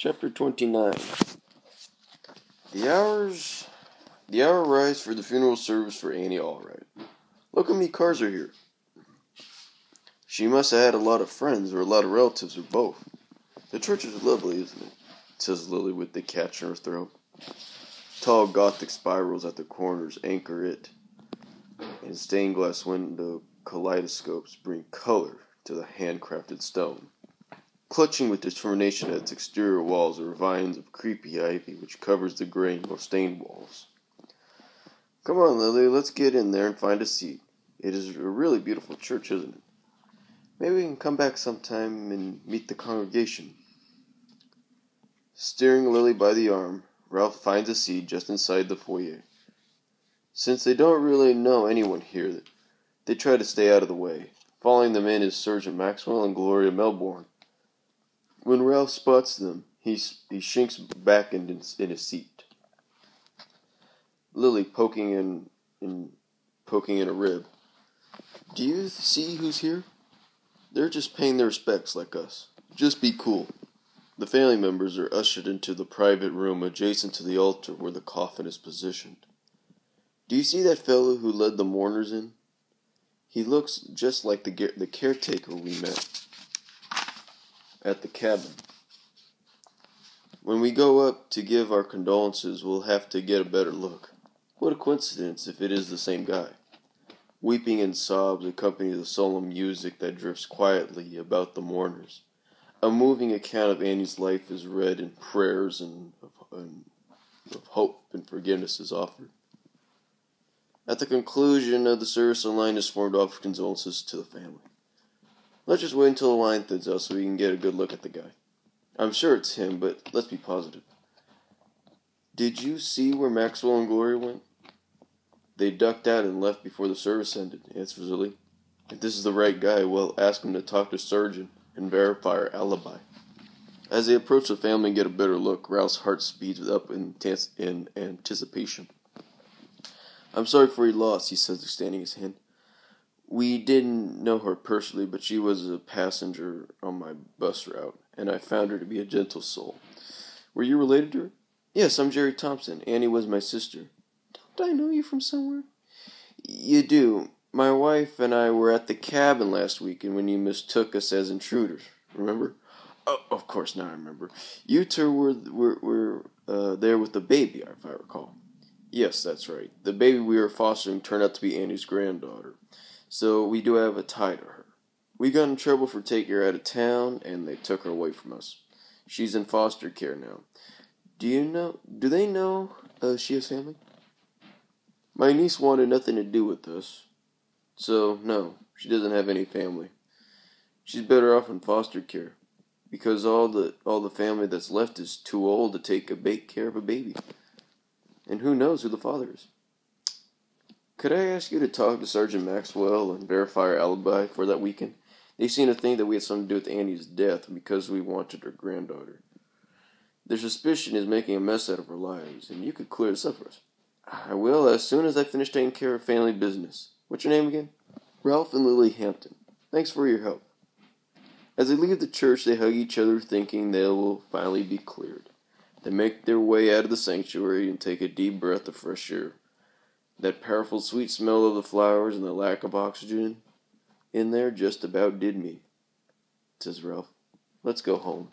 Chapter 29. The hour arrives for the funeral service for Annie Allwright. Look how many cars are here. She must have had a lot of friends or a lot of relatives or both. The church is lovely, isn't it? Says Lily with the catch in her throat. Tall Gothic spirals at the corners anchor it, and stained glass window kaleidoscopes bring color to the handcrafted stone. Clutching with determination at its exterior walls are vines of creepy ivy which covers the gray and stained walls. Come on, Lily, let's get in there and find a seat. It is a really beautiful church, isn't it? Maybe we can come back sometime and meet the congregation. Steering Lily by the arm, Ralph finds a seat just inside the foyer. Since they don't really know anyone here, they try to stay out of the way. Following them in is Sergeant Maxwell and Gloria Melbourne. When Ralph spots them, he shrinks back in his seat. Lily poking in a rib. Do you see who's here? They're just paying their respects like us. Just be cool. The family members are ushered into the private room adjacent to the altar where the coffin is positioned. Do you see that fellow who led the mourners in? He looks just like the caretaker we met at the cabin. When we go up to give our condolences, we'll have to get a better look. What a coincidence if it is the same guy. Weeping and sobs accompany the solemn music that drifts quietly about the mourners. A moving account of Annie's life is read, and prayers and of hope and forgiveness is offered. At the conclusion of the service, a line is formed to offer condolences to the family. Let's just wait until the line thins out so we can get a good look at the guy. I'm sure it's him, but let's be positive. Did you see where Maxwell and Gloria went? They ducked out and left before the service ended, answers Lily. If this is the right guy, we'll ask him to talk to surgeon and verify our alibi. As they approach the family and get a better look, Ralph's heart speeds up in anticipation. I'm sorry for your loss, he says, extending his hand. We didn't know her personally, but she was a passenger on my bus route, and I found her to be a gentle soul. Were you related to her? Yes, I'm Jerry Thompson. Annie was my sister. Don't I know you from somewhere? You do. My wife and I were at the cabin last week, and when you mistook us as intruders, remember? Oh, of course, now I remember. You two were there with the baby, if I recall. Yes, that's right. The baby we were fostering turned out to be Annie's granddaughter. So we do have a tie to her. We got in trouble for taking her out of town, and they took her away from us. She's in foster care now. Do they know she has family? My niece wanted nothing to do with us. So, no, she doesn't have any family. She's better off in foster care, because all the family that's left is too old to take care of a baby. And who knows who the father is. Could I ask you to talk to Sergeant Maxwell and verify our alibi for that weekend? They seem to think that we had something to do with Annie's death because we wanted her granddaughter. Their suspicion is making a mess out of our lives, and you could clear this up for us. I will as soon as I finish taking care of family business. What's your name again? Ralph and Lily Hampton. Thanks for your help. As they leave the church, they hug each other, thinking they will finally be cleared. They make their way out of the sanctuary and take a deep breath of fresh air. That powerful sweet smell of the flowers and the lack of oxygen in there just about did me, says Ralph. Let's go home.